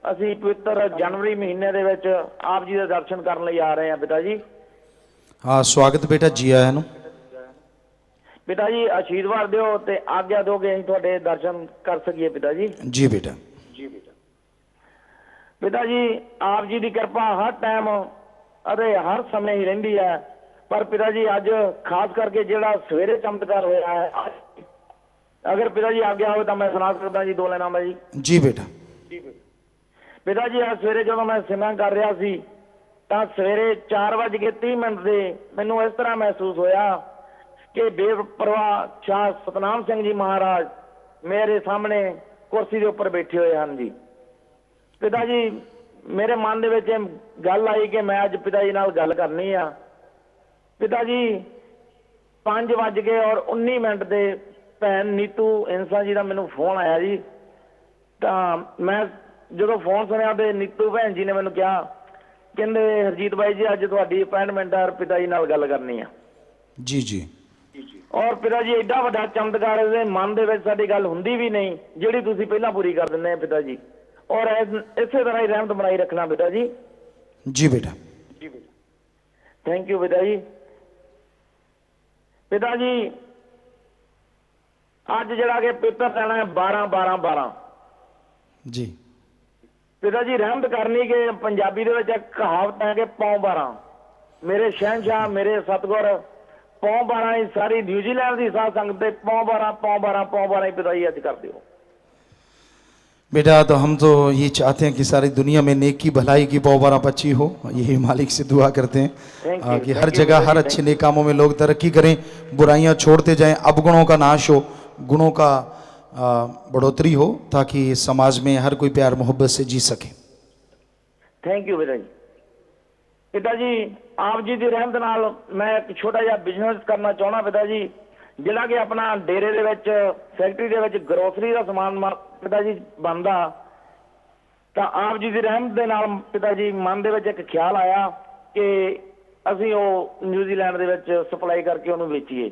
ਅਸੀਂ ਪਵਿੱਤਰ ਜਨਵਰੀ ਮਹੀਨੇ ਦੇ ਵਿੱਚ ਆਪ ਜੀ ਦੇ ਦਰਸ਼ਨ ਕਰਨ ਲਈ ਆ ਰਹੇ ਹਾਂ ਪਿਤਾ ਜੀ। हाँ स्वागत बेटा जी आया ਨੂੰ। ਪਿਤਾ ਜੀ ਆਸ਼ੀਰਵਾਦ ਦਿਓ ਤੇ ਆਗਿਆ ਦਿਓਗੇ ਅਸੀਂ ਤੁਹਾਡੇ ਦਰਸ਼ਨ ਕਰ ਸਕੀਏ ਪਿਤਾ ਜੀ। जी बेटा। ਪਿਤਾ ਜੀ ਆਪ ਜੀ ਦੀ ਕਿਰਪਾ ਹਰ ਟਾਈਮ ਅਤੇ ਹਰ ਸਮੇਂ ਹੀ ਰਹਿੰਦੀ ਹੈ, ਪਰ ਪਿਤਾ ਜੀ ਅੱਜ ਖਾਸ ਕਰਕੇ ਜਿਹੜਾ ਸਵੇਰੇ ਚਮਤਕਾਰ ਹੋਇਆ ਹੈ, ਅਗਰ ਪਿਤਾ ਜੀ ਆਗਿਆ ਹੋਵੇ ਤਾਂ ਮੈਂ ਸੁਣਾ ਸਕਦਾ ਜੀ 2 ਲਾਈਨਾਂ ਮੈਂ ਜੀ। जी बेटा। ਪਿਤਾ ਜੀ ਅੱਜ ਸਵੇਰੇ ਜਦੋਂ ਮੈਂ ਸਿਮਰਨ ਕਰ ਰਿਹਾ ਸੀ ਤਾਂ ਸਵੇਰੇ 4:30 ਦੇ ਮੈਨੂੰ ਇਸ ਤਰ੍ਹਾਂ ਮਹਿਸੂਸ ਹੋਇਆ ਕਿ ਬੇਪਰਵਾਹ ਸ਼ਾਹ ਸਤਨਾਮ ਸਿੰਘ ਜੀ ਮਹਾਰਾਜ ਮੇਰੇ ਸਾਹਮਣੇ ਕੁਰਸੀ ਦੇ ਉੱਪਰ ਬੈਠੇ ਹੋਏ ਹਨ ਜੀ। ਪਿਤਾ ਜੀ ਮੇਰੇ ਮਨ ਦੇ ਵਿੱਚ ਇਹ ਗੱਲ ਆਈ ਕਿ ਮੈਂ ਅੱਜ ਪਿਤਾ ਜੀ ਨਾਲ ਗੱਲ ਕਰਨੀ ਆ। ਪਿਤਾ ਜੀ 5:19 ਦੇ ਭੈਣ ਨੀਤੂ ਇੰਸਾ ਜੀ ਦਾ ਮੈਨੂੰ ਫੋਨ ਆਇਆ ਜੀ। ਤਾਂ ਮੈਂ ਜਦੋਂ ਫੋਨ ਸੁਣਿਆ ਤੇ ਨੀਤੂ ਭੈਣ ਜੀ ਨੇ ਮੈਨੂੰ ਕਿਹਾ, ਕਹਿੰਦੇ ਹਰਜੀਤ ਬਾਈ ਜੀ ਅੱਜ ਤੁਹਾਡੀ ਅਪਾਇੰਟਮੈਂਟ ਆ, ਪਿਤਾ ਜੀ ਨਾਲ ਗੱਲ ਕਰਨੀ ਆ। जी जी। ਔਰ ਪਿਤਾ ਜੀ ਐਡਾ ਵੱਡਾ ਚਮਤਕਾਰ ਇਹਦੇ ਮਨ ਦੇ ਵਿੱਚ ਸਾਡੀ ਗੱਲ ਹੁੰਦੀ ਵੀ ਨਹੀਂ ਜਿਹੜੀ ਤੁਸੀਂ ਪਹਿਲਾਂ ਪੂਰੀ ਕਰ ਦਿੰਦੇ ਆ ਪਿਤਾ ਜੀ। ਔਰ ਇਸੇ ਤਰ੍ਹਾਂ ਹੀ ਰਹਿਮਤ ਬਣਾਈ ਰੱਖਣਾ ਪਿਤਾ ਜੀ। जी बेटा। ਥੈਂਕ ਯੂ ਪਿਤਾ ਜੀ। ਪਿਤਾ ਜੀ ਅੱਜ ਜਿਹੜਾ ਕਿ ਪੇਪਰ ਲੈਣਾ ਹੈ 12-12-12। जी ਪਿਤਾ ਜੀ ਰਹਿਮਤ ਕਰਨੀ ਕਿ ਪੰਜਾਬੀ ਦੇ ਵਿੱਚ ਇੱਕ ਕਹਾਵਤ ਹੈ ਕਿ ਪੌਂ 12। ਮੇਰੇ ਸ਼ਹਿਨशाह ਮੇਰੇ ਸਤਿਗੁਰ ਪੌਂ 12 ਹੀ ਸਾਰੀ ਨਿਊਜ਼ੀਲੈਂਡ ਦੀ ਸਾਧ ਸੰਗਤ ਤੇ ਪੌਂ 12 ਹੀ ਪਿਤਾ ਜੀ ਅੱਜ ਕਰ ਦਿਓ। बेटा तो हम तो ये चाहते हैं कि सारी दुनिया में नेकी भलाई की पौबारा पची हो, यही मालिक से दुआ करते हैं कि हर जगह हर अच्छे नेक कामों में लोग तरक्की करें, बुराइयां छोड़ते जाएं, अवगुणों का नाश हो, गुणों का बढ़ोतरी हो, ताकि समाज में हर कोई प्यार मोहब्बत से जी सके। ਥੈਂਕ ਯੂ ਪਿਤਾ ਜੀ। ਪਿਤਾ ਜੀ ਆਪ ਜੀ ਦੀ ਰਹਿਮਤ ਨਾਲ ਮੈਂ ਇੱਕ ਛੋਟਾ ਜਿਹਾ ਬਿਜ਼ਨਸ ਕਰਨਾ ਚਾਹੁੰਦਾ ਪਿਤਾ ਜੀ, ਜਿਹੜਾ ਕਿ ਆਪਣਾ ਡੇਰੇ ਦੇ ਵਿੱਚ ਫੈਕਟਰੀ ਦੇ ਵਿੱਚ ਗਰੋਸਰੀ ਦਾ ਸਮਾਨ ਪਿਤਾ ਜੀ ਬਣਦਾ। ਤਾਂ ਆਪ ਜੀ ਦੀ ਰਹਿਮਤ ਦੇ ਨਾਲ ਪਿਤਾ ਜੀ ਮਨ ਦੇ ਵਿੱਚ ਇੱਕ ਖਿਆਲ ਆਇਆ ਕਿ ਅਸੀਂ ਉਹ ਨਿਊਜ਼ੀਲੈਂਡ ਦੇ ਵਿੱਚ ਸਪਲਾਈ ਕਰਕੇ ਉਹਨੂੰ ਵੇਚੀਏ।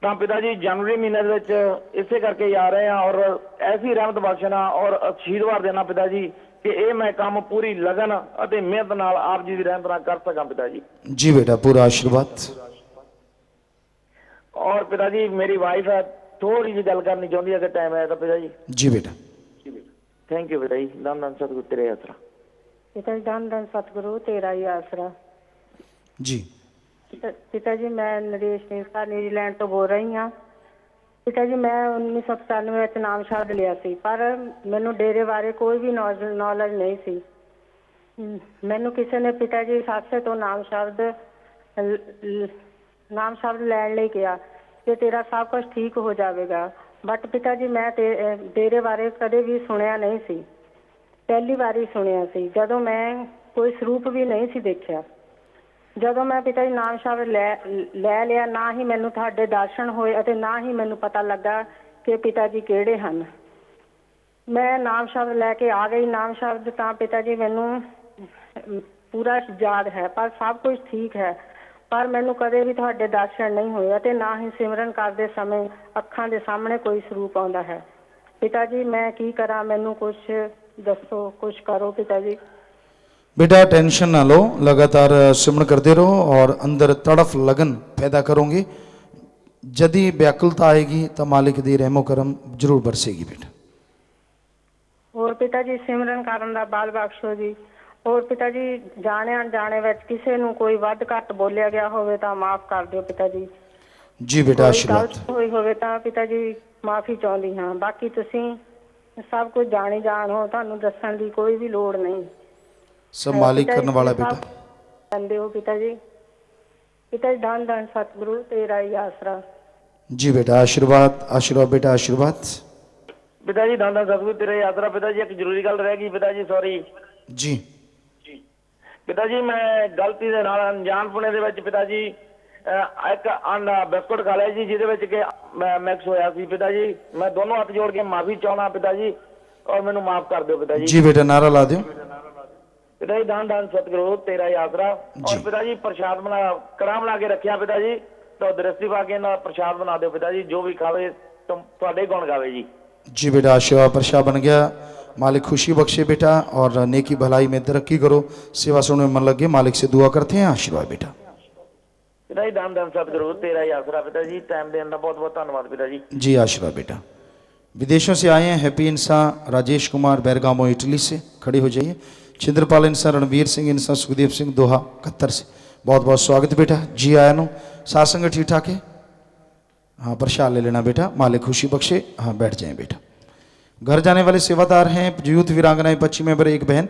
ਤਾਂ ਪਿਤਾ ਜੀ ਜਨਵਰੀ ਮਹੀਨੇ ਦੇ ਵਿੱਚ ਇਸੇ ਕਰਕੇ ਆ ਰਹੇ ਹਾਂ ਔਰ ਐਸੀ ਰਹਿਮਤ ਬਖਸ਼ਣਾ ਔਰ ਆਸ਼ੀਰਵਾਦ ਦੇਣਾ ਪਿਤਾ ਜੀ ਕਿ ਇਹ ਮੈਂ ਕੰਮ ਪੂਰੀ ਲਗਨ ਅਤੇ ਮਿਹਨਤ ਨਾਲ ਆਪ ਜੀ ਦੀ ਰਹਿਮਤ ਨਾਲ ਕਰ ਸਕਾਂ ਪਿਤਾ ਜੀ। जी बेटा पूरा आशीर्वाद। ਔਰ ਪਿਤਾ ਜੀ ਮੇਰੀ ਵਾਈਫ ਹੈ, ਥੋੜੀ ਜਿਹੀ ਗੱਲ ਕਰਨੀ ਚਾਹੁੰਦੀ ਹੈ ਕਿ ਟਾਈਮ ਹੈ ਤਾਂ ਪਿਤਾ ਜੀ। जी बेटा। ਥੈਂਕ ਯੂ ਬੇਟਾ ਜੀ। ਧੰਨ ਧੰਨ ਸਤਿਗੁਰੂ ਤੇਰੇ ਆਸਰਾ। ਪਿਤਾ ਜੀ ਧੰਨ ਧੰਨ ਸਤਿਗੁਰੂ ਤੇਰਾ ਹੀ ਆਸਰਾ। जी ਪਿਤਾ ਜੀ ਮੈਂ ਨਰੇਸ਼ ਨਿੰਸਾ ਨਿਊਜ਼ੀਲੈਂਡ ਤੋਂ ਬੋਲ ਰਹੀ ਹਾਂ। ਪਿਤਾ ਜੀ ਮੈਂ 1995 ਵਿੱਚ ਨਾਮ ਸ਼ਬਦ ਲਿਆ ਸੀ, ਪਰ ਮੈਨੂੰ ਡੇਰੇ ਬਾਰੇ ਕੋਈ ਵੀ ਨੌਲੇਜ ਨਹੀਂ ਸੀ। ਮੈਨੂੰ ਕਿਸੇ ਨੇ ਪਿਤਾ ਜੀ ਸਾਥੇ ਤੋਂ ਨਾਮ ਸ਼ਬਦ ਲੈਣ ਲਈ ਕਿਹਾ ਕਿ ਤੇਰਾ ਸਭ ਕੁਝ ਠੀਕ ਹੋ ਜਾਵੇਗਾ। ਬਟ ਪਿਤਾ ਜੀ ਮੈਂ ਡੇਰੇ ਬਾਰੇ ਕਦੇ ਵੀ ਸੁਣਿਆ ਨਹੀਂ ਸੀ, ਪਹਿਲੀ ਵਾਰੀ ਸੁਣਿਆ ਸੀ, ਜਦੋਂ ਮੈਂ ਕੋਈ ਸਰੂਪ ਵੀ ਨਹੀਂ ਸੀ ਦੇਖਿਆ। ਜਦੋਂ ਮੈਂ ਪਿਤਾ ਜੀ ਨਾਮ ਸ਼ਬਦ ਲੈ ਲਿਆ, ਨਾ ਹੀ ਮੈਨੂੰ ਤੁਹਾਡੇ ਦਰਸ਼ਨ ਹੋਏ ਅਤੇ ਨਾ ਹੀ ਮੈਨੂੰ ਪਤਾ ਲੱਗਾ ਕਿ ਪਿਤਾ ਜੀ ਕਿਹੜੇ ਹਨ। ਮੈਂ ਨਾਮ ਸ਼ਬਦ ਲੈ ਕੇ ਆ ਗਈ। ਨਾਮ ਸ਼ਬਦ ਤਾਂ ਪਿਤਾ ਜੀ ਮੈਨੂੰ ਪੂਰਾ ਯਾਦ ਹੈ, ਪਰ ਸਭ ਕੁਝ ਠੀਕ ਹੈ, ਪਰ ਮੈਨੂੰ ਕਦੇ ਵੀ ਤੁਹਾਡੇ ਦਰਸ਼ਨ ਨਹੀਂ ਹੋਏ ਅਤੇ ਨਾ ਹੀ ਸਿਮਰਨ ਕਰਦੇ ਸਮੇਂ ਅੱਖਾਂ ਦੇ ਸਾਹਮਣੇ ਕੋਈ ਸਰੂਪ ਆਉਂਦਾ ਹੈ। ਪਿਤਾ ਜੀ ਮੈਂ ਕੀ ਕਰਾਂ, ਮੈਨੂੰ ਕੁਝ ਦੱਸੋ, ਕੁਝ ਕਰੋ ਪਿਤਾ ਜੀ। बेटा टेंशन ना लो, लगातार सिमरन करते रहो और अंदर तड़फ लगन पैदा करोगे। यदि व्याकुलता आएगी तो मालिक दी रहमो करम जरूर बरसेगी बेटा। ਹੋਰ ਪਿਤਾ ਜੀ ਸਿਮਰਨ ਕਰਨ ਦਾ ਬਲ ਬਖਸ਼ੋ ਜੀ। ਹੋਰ ਪਿਤਾ ਜੀ ਜਾਣੇ ਅਣਜਾਣੇ ਵਿੱਚ ਕਿਸੇ ਨੂੰ ਕੋਈ ਵੱਧ ਘੱਟ ਬੋਲਿਆ ਗਿਆ ਹੋਵੇ ਤਾਂ ਮਾਫ ਕਰ ਦਿਓ ਪਿਤਾ ਜੀ। जी बेटा ਕੋਈ आशीर्वाद। ਗਲਤ ਹੋਈ ਹੋਵੇ ਤਾਂ ਪਿਤਾ ਜੀ ਮਾਫੀ ਚਾਹੁੰਦੀ ਹਾਂ। ਬਾਕੀ ਤੁਸੀਂ ਸਭ ਕੁਝ ਜਾਣੀ ਜਾਣ ਹੋ, ਤੁਹਾਨੂੰ ਦੱਸਣ ਦੀ ਕੋਈ ਵੀ ਲੋੜ ਨਹੀਂ। सब मालिक करने वाला बेटा। ਕਹਿੰਦੇ ਹੋ ਪਿਤਾ ਜੀ। ਪਿਤਾ ਜੀ ਧੰਨ ਧੰਨ ਸਤਿਗੁਰੂ ਤੇਰਾ ਹੀ ਆਸਰਾ। जी बेटा आशीर्वाद आशीर्वाद बेटा आशीर्वाद। ਪਿਤਾ ਜੀ ਧੰਨ ਧੰਨ ਸਤਿਗੁਰੂ ਤੇਰੇ ਆਸਰਾ। ਪਿਤਾ ਜੀ ਇੱਕ ਜ਼ਰੂਰੀ ਗੱਲ ਰਹਿ ਗਈ ਪਿਤਾ ਜੀ, ਸੌਰੀ जी ਪਿਤਾ ਜੀ। ਮੈਂ ਗਲਤੀ ਦੇ ਨਾਲ ਅਣਜਾਣਪੁਣੇ ਦੇ ਵਿੱਚ ਪਿਤਾ ਜੀ ਇੱਕ ਬਿਸਕੁਟ ਖਾ ਲਿਆ ਜੀ, ਜਿਹਦੇ ਵਿੱਚ ਕਿ ਮਿਕਸ ਹੋਇਆ ਸੀ ਪਿਤਾ ਜੀ। ਮੈਂ ਦੋਨੋਂ ਹੱਥ ਜੋੜ ਕੇ ਮਾਫੀ ਚਾਹੁੰਦਾ ਪਿਤਾ ਜੀ, ਔਰ ਮੈਨੂੰ ਮਾਫ ਕਰ ਦਿਓ ਪਿਤਾ ਜੀ। जी बेटा नारा ला दो। ਪਿਤਾ ਜੀ ਧੰਨ ਧੰਨ ਸਤਿਗੁਰੂ ਤੇਰਾ ਹੀ ਆਸਰਾ। ਔਰ ਪਿਤਾ ਜੀ ਪ੍ਰਸ਼ਾਦ ਬਣਾ ਕੜਾਹ ਬਣਾ ਕੇ ਰੱਖਿਆ ਪਿਤਾ ਜੀ, ਤਾਂ ਦਰਸਤੀ ਪਾ ਕੇ ਇਹਨਾਂ ਪ੍ਰਸ਼ਾਦ ਬਣਾ ਦਿਓ ਪਿਤਾ ਜੀ। ਜੋ ਵੀ ਖਾਵੇ ਤੁਹਾਡੇ ਗੁਣ ਗਾਵੇ ਜੀ। जी बेटा, आशीर्वाद प्रशा बन गया। मालिक खुशी बख्शे बेटा, और नेकी भलाई में तरक्की करो, सेवा सुनने में मन लगे। मालिक से दुआ करते हैं, आशीर्वाद बेटा। पिता जी दान दान सब जरूर तेरा ही आसरा पिता जी, टाइम देने का बहुत बहुत धन्यवाद पिता जी। जी आशीर्वाद बेटा। विदेशों से आए हैं हैप्पी इंसान राजेश कुमार बैरगामो इटली से, खड़े हो जाइए। चंद्रपाल इंसान, रणवीर सिंह इंसान, सुखदेव सिंह दोहा कतर से, बहुत बहुत स्वागत बेटा। जी आया नो, सासंग ठीक ठाक है? हाँ, प्रसाद ले लेना बेटा, मालिक खुशी बख्शे। हाँ, बैठ जाएं बेटा। घर जाने वाले सेवादार हैं यूथ वीरांगनाएं 25 मेंबर, एक बहन,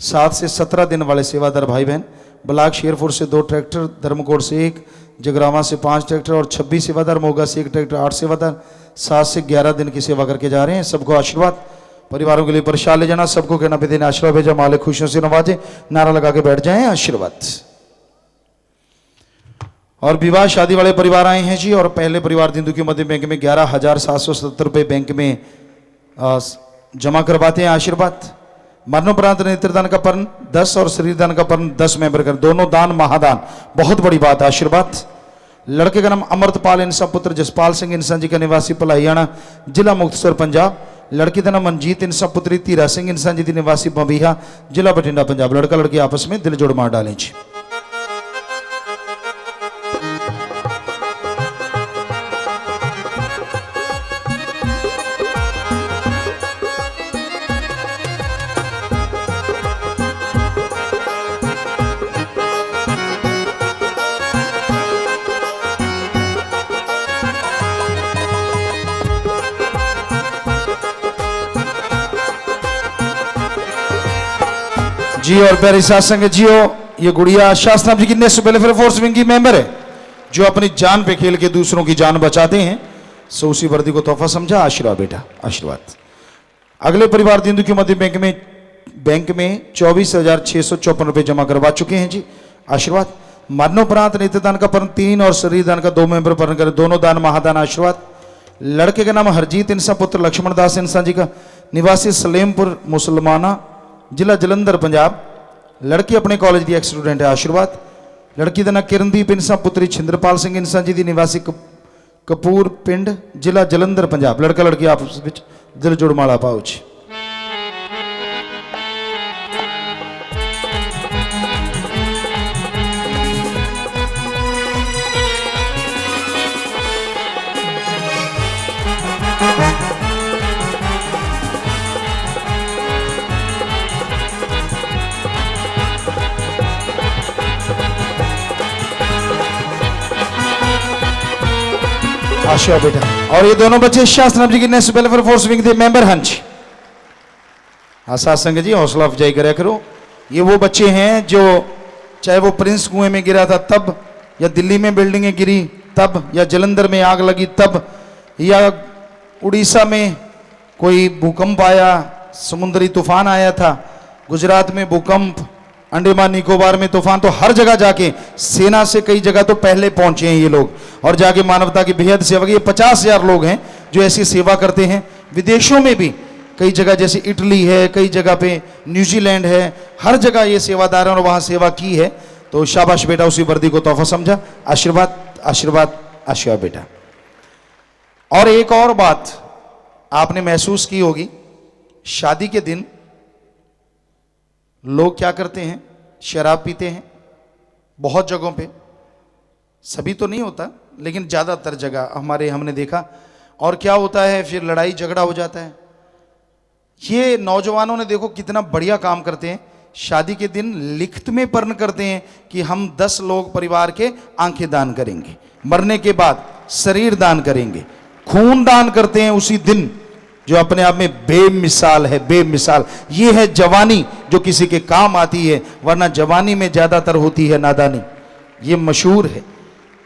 7 से 17 दिन वाले सेवादार भाई बहन, ब्लाक शेरपुर से 2 ट्रैक्टर, धर्मकोट से 1, जगरावा से 5 ट्रैक्टर और 26 सेवादार, मोगा से 1 ट्रैक्टर, 8 सेवादार 7 से 11 दिन की सेवा करके जा रहे हैं। सबको आशीर्वाद, परिवारों के लिए प्रसाद ले जाना, सबको कहना पिता ने आशीर्वाद भेजा, मालिक खुशियों से नवाजे। नारा लगा के बैठ जाएं, आशीर्वाद। और विवाह शादी वाले परिवार आए हैं जी, और पहले परिवार दिंदू के मध्य बैंक में 11,770 रुपये बैंक में जमा करवाते हैं, आशीर्वाद। मरणोपरांत नेत्रदान का पर्ण 10 और शरीरदान का पर्ण 10 मेंबर कर, दोनों दान महादान, बहुत बड़ी बात, आशीर्वाद। लड़के का नाम अमृतपाल इंसान, पुत्र जसपाल सिंह इंसान जी का, निवासी पलाहियाना, जिला मुक्तसर पंजाब। लड़की का नाम मनजीत इंसान, पुत्री तीरा सिंह इंसान जी, निवासी बबीहा, जिला बठिंडा पंजाब। लड़का लड़की आपस में दिल जोड़ मार डालें जी। जी और प्यारी सासंग जियो, ये गुड़िया शास्त्राम जी की नेशनल वेलफेयर फोर्स विंग की मेंबर है, जो अपनी जान पे खेल के दूसरों की जान बचाते हैं। सो उसी वर्दी को तोहफा समझा, आशीर्वाद बेटा, आशीर्वाद। अगले परिवार दिंदू के मध्य बैंक में 24,654 रुपये जमा करवा चुके हैं जी, आशीर्वाद। मरणोपरांत नेत्रदान का पर्ण 3 और शरीरदान का 2 मेंबर पर्ण करें, दोनों दान महादान, आशीर्वाद। लड़के का नाम हरजीत इंसान, पुत्र लक्ष्मण दास इंसान जी का, निवासी सलेमपुर मुसलमाना, जिला जलंधर पंजाब। लड़की अपने कॉलेज की एक्स स्टूडेंट है, आशीर्वाद। लड़की का नाम किरणदीप इंसान, पुत्री छिंद्रपाल सिंह इंसान जी, निवासी कपूर पिंड, जिला जलंधर पंजाब। लड़का लड़की आपस में दिल जोड़ माला पाओ जी। आशीर्वाद बेटा। और ये दोनों बच्चे शास्त्रनाथ जी की नेशनल वेलफेयर फोर्स विंग के मेंबर हैं जी। हाँ सासंग जी, हौसला अफजाई करा करो। ये वो बच्चे हैं जो, चाहे वो प्रिंस कुएं में गिरा था तब, या दिल्ली में बिल्डिंगें गिरी तब, या जलंधर में आग लगी तब, या उड़ीसा में कोई भूकंप आया, समुद्री तूफान आया था, गुजरात में भूकंप, अंडमान निकोबार में तूफान, तो हर जगह जाके सेना से कई जगह तो पहले पहुंचे हैं ये लोग, और जाके मानवता की बेहद सेवा की। ये 50,000 लोग हैं जो ऐसी सेवा करते हैं। विदेशों में भी कई जगह, जैसे इटली है, कई जगह पे न्यूजीलैंड है, हर जगह ये सेवादार हैं और वहां सेवा की है। तो शाबाश बेटा, उसी वर्दी को तोहफा समझा, आशीर्वाद, आशीर्वाद, आशीर्वाद बेटा। और एक और बात आपने महसूस की होगी, शादी के दिन लोग क्या करते हैं, शराब पीते हैं बहुत जगहों पे, सभी तो नहीं होता लेकिन ज़्यादातर जगह हमने देखा। और क्या होता है, फिर लड़ाई झगड़ा हो जाता है। ये नौजवानों ने देखो कितना बढ़िया काम करते हैं, शादी के दिन लिखत में पर्ण करते हैं कि हम 10 लोग परिवार के आंखें दान करेंगे, मरने के बाद शरीर दान करेंगे, खून दान करते हैं उसी दिन, जो अपने आप में बेमिसाल है, बेमिसाल। ये है जवानी जो किसी के काम आती है, वरना जवानी में ज़्यादातर होती है नादानी। ये मशहूर है,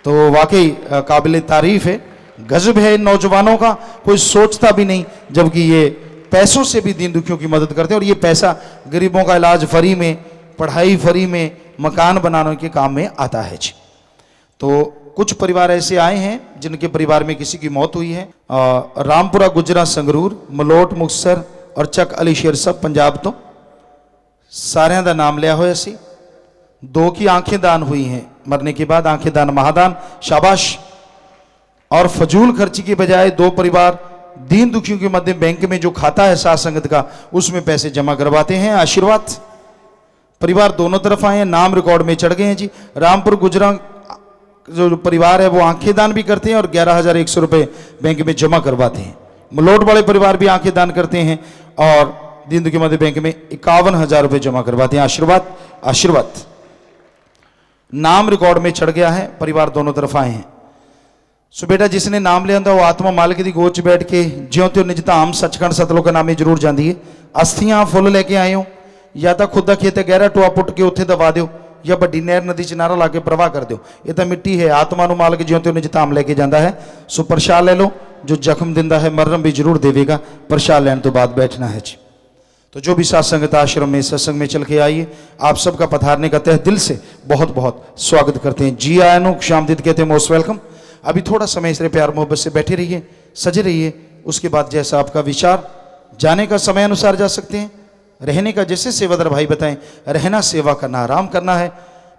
तो वाकई काबिल तारीफ है, गजब है इन नौजवानों का, कोई सोचता भी नहीं, जबकि ये पैसों से भी दीन दुखियों की मदद करते हैं। और ये पैसा गरीबों का इलाज फ्री में, पढ़ाई फ्री में, मकान बनाने के काम में आता है जी। तो कुछ परिवार ऐसे आए हैं जिनके परिवार में किसी की मौत हुई है। रामपुरा, गुजरा, संगरूर, मलोट, मुक्तसर और चक अली शेर सब पंजाब तो सारे का नाम लिया हो। सी 2 की आंखें दान हुई हैं, मरने के बाद आंखें दान महादान, शाबाश। और फजूल खर्ची की बजाय 2 परिवार दीन दुखियों के मध्य बैंक में जो खाता है साथ संगत का, उसमें पैसे जमा करवाते हैं। आशीर्वाद परिवार दोनों तरफ आए हैं, नाम रिकॉर्ड में चढ़ गए हैं जी। रामपुर गुजरा जो परिवार है वो आंखें दान भी करते हैं और 11,100 रुपये बैंक में जमा करवाते हैं। मलोट वाले परिवार भी आंखें दान करते हैं और दीन दुखी मध्य बैंक में 51,000 रुपये जमा करवाते हैं। आशीर्वाद आशीर्वाद नाम रिकॉर्ड में चढ़ गया है, परिवार दोनों तरफ आए हैं। सो बेटा जिसने नाम लिया वो आत्मा मालिक की गोद च बैठ के ज्यों त्यों निज धाम सचखंड सतलोक नामे जरूर जाती है। अस्थियां फुੱਲ लेके आए हो, या तो खुद का खेत है गहरा टोआ पुट के उत्थे दबा दो, या बड़ी नहर नदी च नारा ला के प्रवाह कर दो। ये तो मिट्टी है, आत्मा ਨੂੰ मालिक ज्यों त्यों निज धाम लेके जाता है। सो प्रसाद ले लो, जो जख्म दिंदा है मरहम भी जरूर देवेगा। प्रसाद लेने तो बाद बैठना है जी। तो जो भी साथ संगत आश्रम में सत्संग में चल के आइए, आप सबका पधारने का तहे दिल से बहुत बहुत स्वागत करते हैं। जी आया नो शामदीद कहते हैं, मोस्ट वेलकम। अभी थोड़ा समय इस प्यार मोहब्बत से बैठे रहिए, सजे रहिए। उसके बाद जैसा आपका विचार, जाने का समय अनुसार जा सकते हैं, रहने का जैसे सेवादार भाई बताएं, रहना सेवा करना आराम करना है,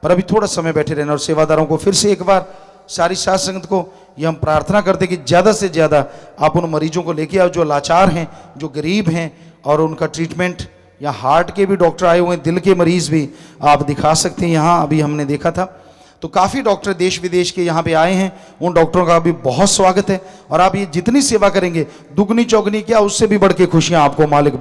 पर अभी थोड़ा समय बैठे रहना। और सेवादारों को फिर से एक बार सारी साथ संगत को ये हम प्रार्थना करते कि ज़्यादा से ज़्यादा आप उन मरीजों को लेके आओ जो लाचार हैं, जो गरीब हैं, और उनका ट्रीटमेंट, या हार्ट के भी डॉक्टर आए हुए हैं, दिल के मरीज़ भी आप दिखा सकते हैं। यहाँ अभी हमने देखा था तो काफ़ी डॉक्टर देश विदेश के यहाँ पे आए हैं, उन डॉक्टरों का भी बहुत स्वागत है। और आप ये जितनी सेवा करेंगे दुगनी चौगनी क्या, उससे भी बढ़ के खुशियाँ आपको मालिक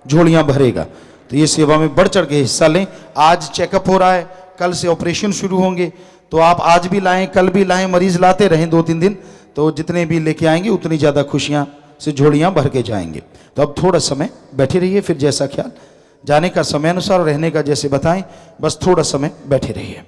झोलियाँ भरेगा। तो ये सेवा में बढ़ चढ़ के हिस्सा लें। आज चेकअप हो रहा है, कल से ऑपरेशन शुरू होंगे, तो आप आज भी लाएं, कल भी लाएं, मरीज लाते रहें 2-3 दिन, तो जितने भी लेके आएंगे उतनी ज़्यादा खुशियाँ से झोलियाँ भर के जाएंगे। तो अब थोड़ा समय बैठे रहिए, फिर जैसा ख्याल, जाने का समय अनुसार रहने का जैसे बताएं, बस थोड़ा समय बैठे रहिए।